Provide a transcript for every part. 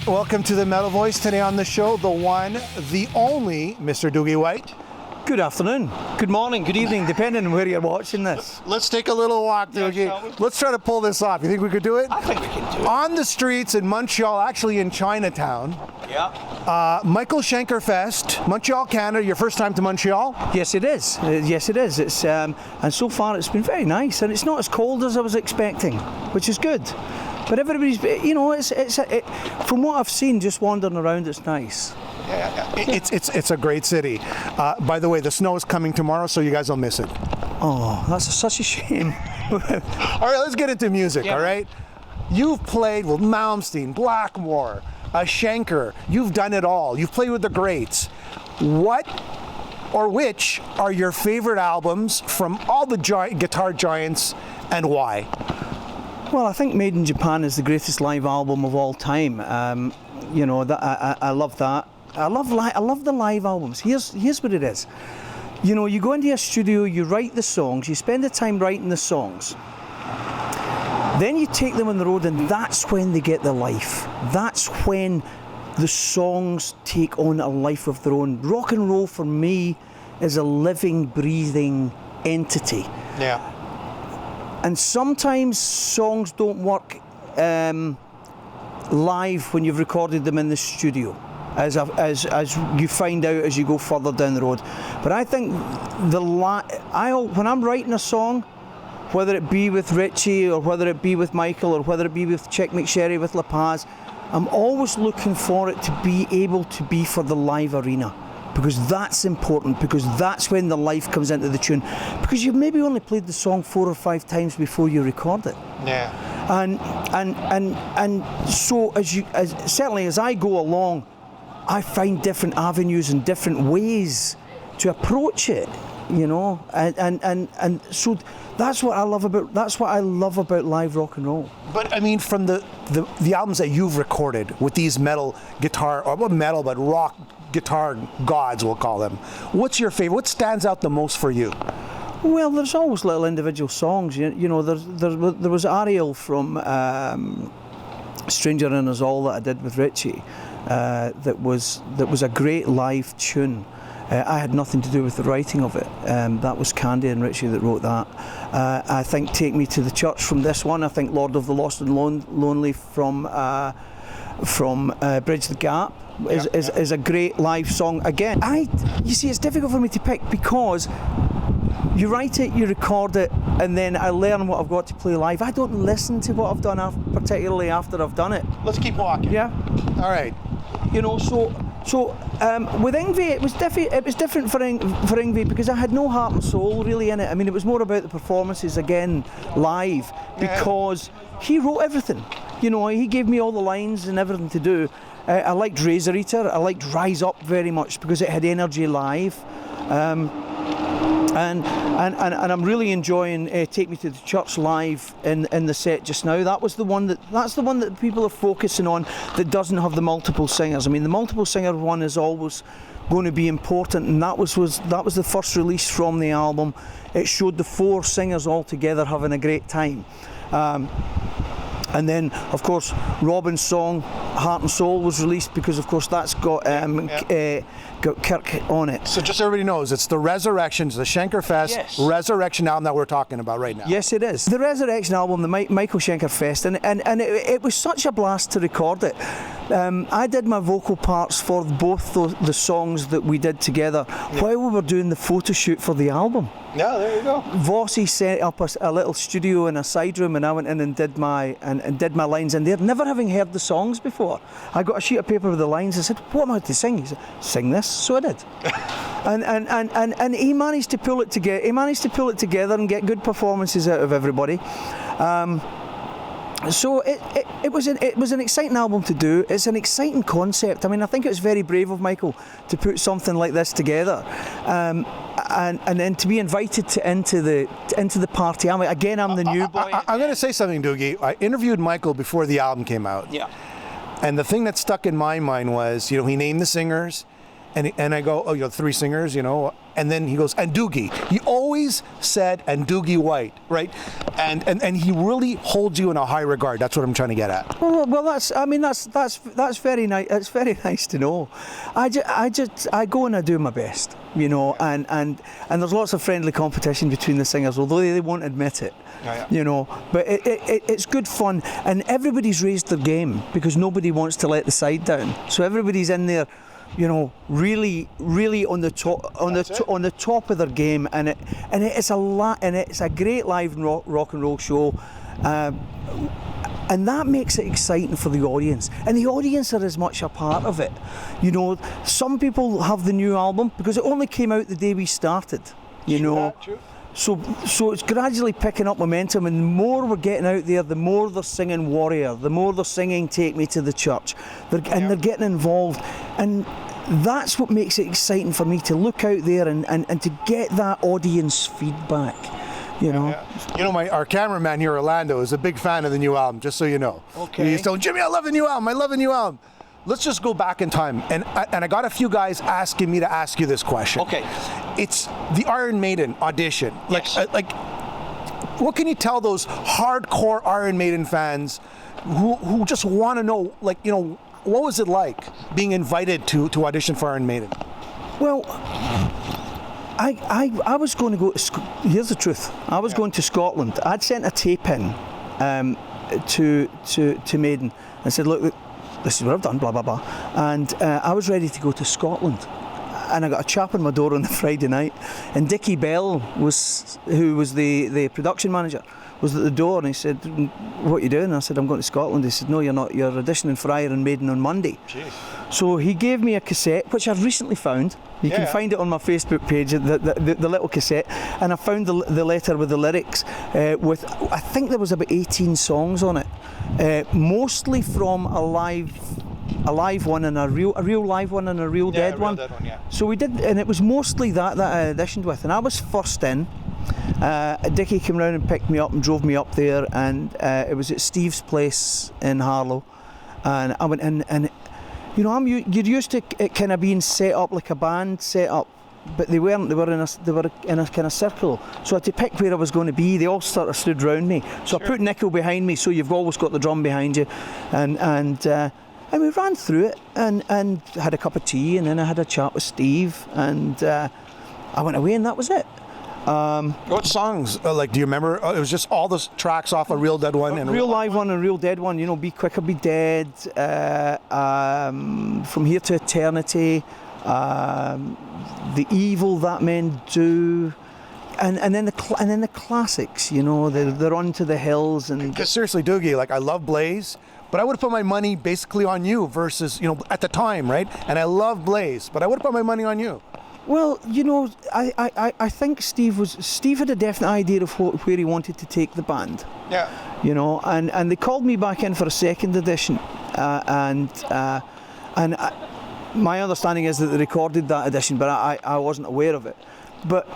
Welcome to the Metal Voice. Today on the show, the one, the only Mr. Doogie White. Good afternoon, good morning, good evening, depending on where you're watching this. Let's take a little walk, Doogie. Let's try to pull this off. You think we could do it? I think we can do it. On the streets in Montreal, actually in Chinatown. Yeah. Michael Schenker Fest, Montreal, Canada. Your first time to Montreal? Yes, it is. Yes, it is. It's and so far it's been very nice, and it's not as cold as I was expecting, which is good. But everybody's, you know, from what I've seen, just wandering around, it's nice. Yeah. It's a great city. By the way, the snow is coming tomorrow, so you guys will miss it. Oh, that's such a shame. All right, let's get into music. Yeah. All right, you've played with Malmsteen, Blackmore, Schenker. You've done it all. You've played with the greats. What or which are your favorite albums from all the guitar giants, and why? Well, I think Made in Japan is the greatest live album of all time. You know, that I love that. I love the live albums. Here's what it is. You know, you go into a studio, you write the songs, you spend the time writing the songs. Then you take them on the road, and that's when they get the life. That's when the songs take on a life of their own. Rock and roll for me is a living, breathing entity. Yeah. And sometimes songs don't work live when you've recorded them in the studio, as you find out as you go further down the road. But I think when I'm writing a song, whether it be with Ritchie or whether it be with Michael or whether it be with Chick McSherry with La Paz, I'm always looking for it to be able to be for the live arena. Because that's important, because that's when the life comes into the tune. Because you've maybe only played the song 4 or 5 times before you record it. Yeah. And so certainly as I go along, I find different avenues and different ways to approach it, you know. And so that's what I love about live rock and roll. But I mean, from the albums that you've recorded with these metal guitar, or not metal, but rock guitar gods, we'll call them, what's your favorite? What stands out the most for you? Well, there's always little individual songs. You know, there was Ariel from Stranger in Us All that I did with Ritchie. That was a great live tune. I had nothing to do with the writing of it. That was Candy and Ritchie that wrote that. I think Take Me to the Church from this one. I think Lord of the Lost and Lonely from Bridge the Gap is a great live song. Again, you see, it's difficult for me to pick because you write it, you record it, and then I learn what I've got to play live. I don't listen to what I've done particularly after I've done it. Let's keep walking. Yeah. All right. You know, so with Yngwie, it was different for Yngwie because I had no heart and soul really in it. I mean, it was more about the performances again live because he wrote everything. You know, he gave me all the lines and everything to do. I liked Razor Eater. I liked Rise Up very much because it had energy live. And I'm really enjoying Take Me to the Church live in the set just now. That's the one that people are focusing on that doesn't have the multiple singers. I mean, the multiple singer one is always going to be important, and that was the first release from the album. It showed the 4 singers all together having a great time. And then, of course, Robin's song "Heart and Soul" was released because, of course, that's got Kirk on it. So just so everybody knows, it's the Resurrections, the Schenker Fest Resurrection album that we're talking about right now. Yes, it is. The Resurrection album, the Michael Schenker Fest, and it was such a blast to record it. I did my vocal parts for both the songs that we did together while we were doing the photo shoot for the album. Yeah, there you go. Vossi set up a little studio in a side room, and I went in and did my lines in there, never having heard the songs before. I got a sheet of paper with the lines. I said, "What am I to sing?" He said, "Sing this." So I did. and he managed to pull it together. He managed to pull it together and get good performances out of everybody. So it was an exciting album to do. It's an exciting concept. I mean, I think it was very brave of Michael to put something like this together, and then to be invited into the party. I'm the new boy. I'm going to say something, Doogie. I interviewed Michael before the album came out. Yeah. And the thing that stuck in my mind was, you know, he named the singers, and I go, oh, 3 singers, and then he goes, and Doogie. He always said, and Doogie White, right? And he really holds you in a high regard. That's what I'm trying to get at. Well, that's very nice. It's very nice to know. I go and I do my best, and there's lots of friendly competition between the singers, although they won't admit it. But it's good fun, and everybody's raised their game because nobody wants to let the side down. So everybody's in there, really on the top of their game, and it's a great live rock and roll show, and that makes it exciting for the audience, and the audience are as much a part of it. Some people have the new album because it only came out the day we started. True. So it's gradually picking up momentum, and the more we're getting out there, the more they're singing Warrior, the more they're singing Take Me to the Church, they're getting involved, and that's what makes it exciting for me to look out there and to get that audience feedback. Our cameraman here, Orlando, is a big fan of the new album, just so you know. Okay. He's telling Jimmy, I love the new album. Let's just go back in time, and I got a few guys asking me to ask you this question. Okay. It's the Iron Maiden audition. Yes. What can you tell those hardcore Iron Maiden fans who just want to know, what was it like being invited to audition for Iron Maiden? Well, I was going to go. Here's the truth. I was going to Scotland. I'd sent a tape in to Maiden and said, look, this is what I've done, blah, blah, blah. And I was ready to go to Scotland. And I got a chap on my door on the Friday night. And Dickie Bell, who was the production manager, was at the door, and he said, what are you doing? And I said, I'm going to Scotland. He said, no, you're not. You're auditioning for Iron Maiden on Monday. Jeez. So he gave me a cassette, which I've recently found. You can find it on my Facebook page, the little cassette. And I found the letter with the lyrics, with, I think there was about 18 songs on it, mostly from a live one and a real live one and a real dead one. So we did, and it was mostly that I auditioned with. And I was first in. Dickie came round and picked me up and drove me up there, and it was at Steve's place in Harlow, and I went in, and you're used to it kind of being set up like a band set up, but they weren't. They were in a kind of circle, so I had to pick where I was going to be. They all sort of stood round me, so I put Nico behind me, so you've always got the drum behind you, and we ran through it, and had a cup of tea, and then I had a chat with Steve, and I went away, and that was it. What songs? Do you remember? It was just all the tracks off a Real Dead One and Real Live One and Real Dead One. Be Quick or Be Dead. From Here to Eternity. The Evil That Men Do. And then the classics. They're On to the Hills, and because seriously, Doogie, I love Blaze, but I would have put my money basically on you versus at the time, right? And I love Blaze, but I would have put my money on you. Well, I think Steve had a definite idea of where he wanted to take the band. Yeah. And they called me back in for a second edition, and my understanding is that they recorded that edition, but I wasn't aware of it. But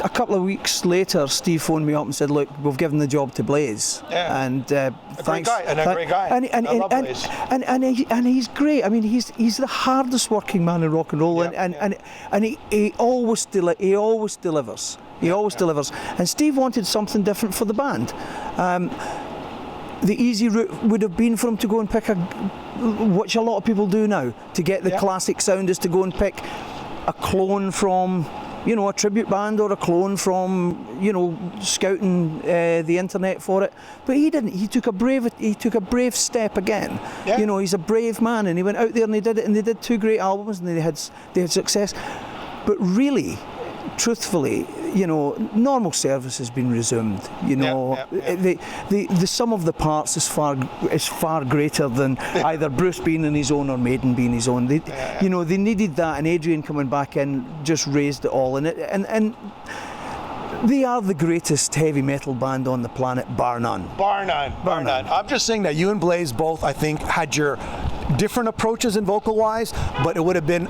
a couple of weeks later, Steve phoned me up and said, "Look, we've given the job to Blaze." Yeah. And thanks. A great guy. And I love Blaze. And he's great. I mean, he's the hardest working man in rock and roll, and he always delivers. He always delivers. And Steve wanted something different for the band. The easy route would have been for him to go and pick which a lot of people do now, to get the classic sound, is to go and pick a clone from a tribute band, or a clone from, scouting the internet for it. But he didn't. He took a brave step again. Yeah. He's a brave man, and he went out there and he did it, and they did 2 great albums, and they had success. But really, truthfully, normal service has been resumed. The sum of the parts is far greater than either Bruce being in his own or Maiden being his own. They needed that, and Adrian coming back in just raised it all. And they are the greatest heavy metal band on the planet, bar none. Bar none. I'm just saying that you and Blaze both, I think, had your different approaches in vocal wise, but it would have been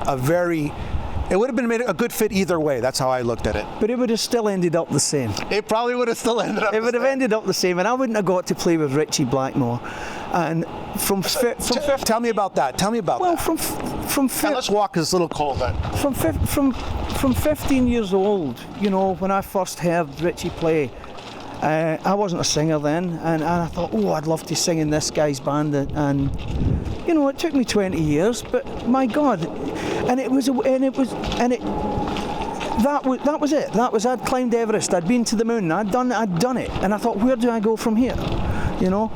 made a good fit either way. That's how I looked at it. But it would have still ended up the same. It probably would have still ended up. It would have ended up the same, and I wouldn't have got to play with Ritchie Blackmore. And from tell me about that. Well, from And let's walk, 'cause it's a little cold then. From 15 years old, you know, when I first heard Ritchie play, I wasn't a singer then, and I thought, oh, I'd love to sing in this guy's band, and you know, it took me 20 years, but my God, that was it. I'd climbed Everest, I'd been to the moon, I'd done it, and I thought, where do I go from here, you know?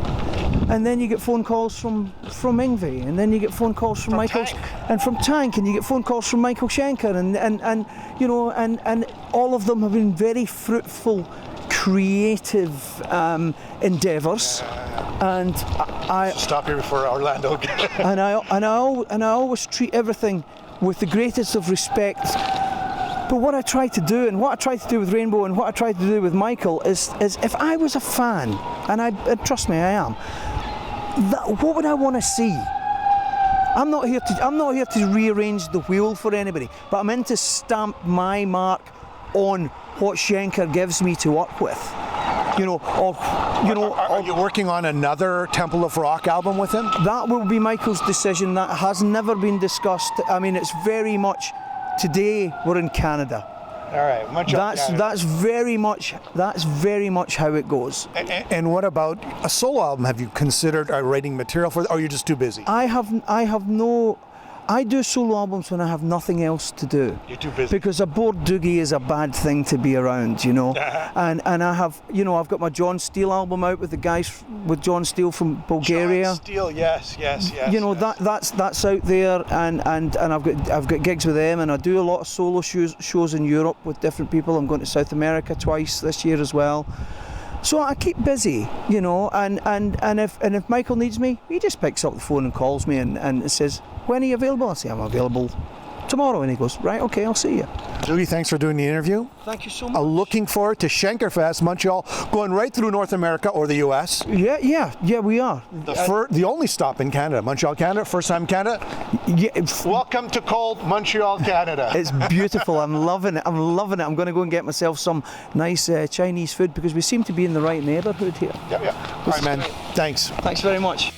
And then you get phone calls from Yngwie, and then you get phone calls from Michael, and from Tank, and you get phone calls from Michael Schenker, and you know, and all of them have been very fruitful, creative endeavours. And I stop here for Orlando. and I always treat everything with the greatest of respect. But what I try to do, and what I try to do with Rainbow, and what I try to do with Michael, is if I was a fan, and trust me, I am. What would I want to see? I'm not here to rearrange the wheel for anybody, but I'm in to stamp my mark on what Schenker gives me to work with. You know, Are you working on another Temple of Rock album with him? That will be Michael's decision. That has never been discussed. I mean, it's very much. Today we're in Canada. All right, that's very much how it goes. And what about a solo album? Have you considered writing material for? Or are you just too busy? I do solo albums when I have nothing else to do. You're too busy. Because a bored Doogie is a bad thing to be around, you know. and I have, you know, I've got my John Steele album out with the guys with John Steele from Bulgaria. John Steele, yes. You know, that's out there, and I've got gigs with them, and I do a lot of solo shows in Europe with different people. I'm going to South America twice this year as well. So I keep busy, you know, and if Michael needs me, he just picks up the phone and calls me and says, when are you available? I say, I'm available tomorrow. And he goes, right, okay, I'll see you. Doogie, thanks for doing the interview. Thank you so much. Looking forward to Schenker Fest, Montreal, going right through North America or the US. Yeah, we are. The only stop in Canada, Montreal, Canada, first time Canada. Yeah. Welcome to cold Montreal, Canada. It's beautiful. I'm loving it. I'm going to go and get myself some nice Chinese food, because we seem to be in the right neighbourhood here. Yeah. All right, man. Thanks. Thanks very much.